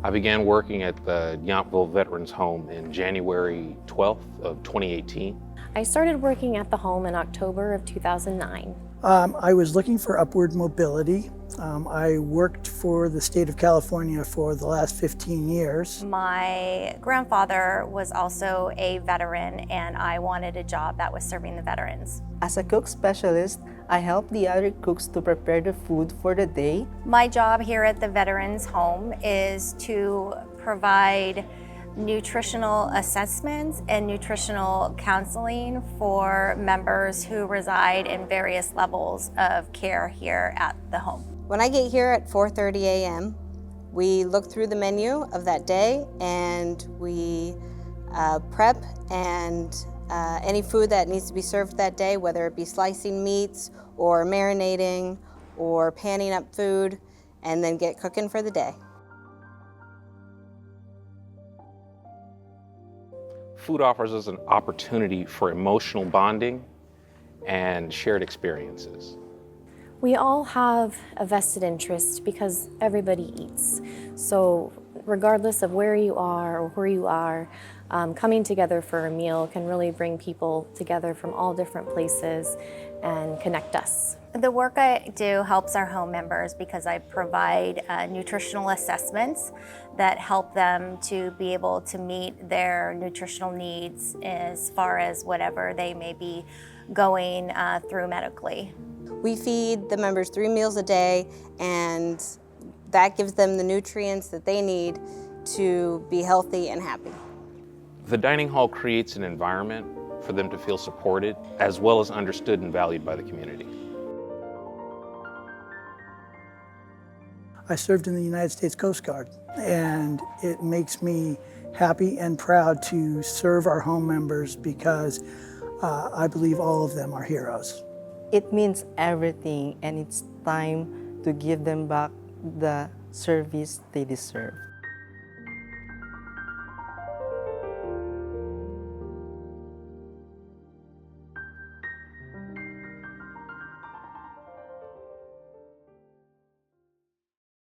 I began working at the Yountville Veterans Home in January 12th of 2018. I started working at the home in October of 2009. I was looking for upward mobility. I worked for the state of California for the last 15 years. My grandfather was also a veteran, and I wanted a job that was serving the veterans. As a cook specialist, I help the other cooks to prepare the food for the day. My job here at the Veterans Home is to provide nutritional assessments and nutritional counseling for members who reside in various levels of care here at the home. When I get here at 4:30 a.m., we look through the menu of that day and we prep and any food that needs to be served that day, whether it be slicing meats or marinating or panning up food, and then get cooking for the day. Food offers us an opportunity for emotional bonding and shared experiences. We all have a vested interest because everybody eats. So regardless of where you are or where you are, coming together for a meal can really bring people together from all different places and connect us. The work I do helps our home members because I provide nutritional assessments that help them to be able to meet their nutritional needs as far as whatever they may be going through medically. We feed the members 3 meals a day, and that gives them the nutrients that they need to be healthy and happy. The dining hall creates an environment for them to feel supported, as well as understood and valued by the community. I served in the United States Coast Guard, and it makes me happy and proud to serve our home members because I believe all of them are heroes. It means everything, and it's time to give them back the service they deserve.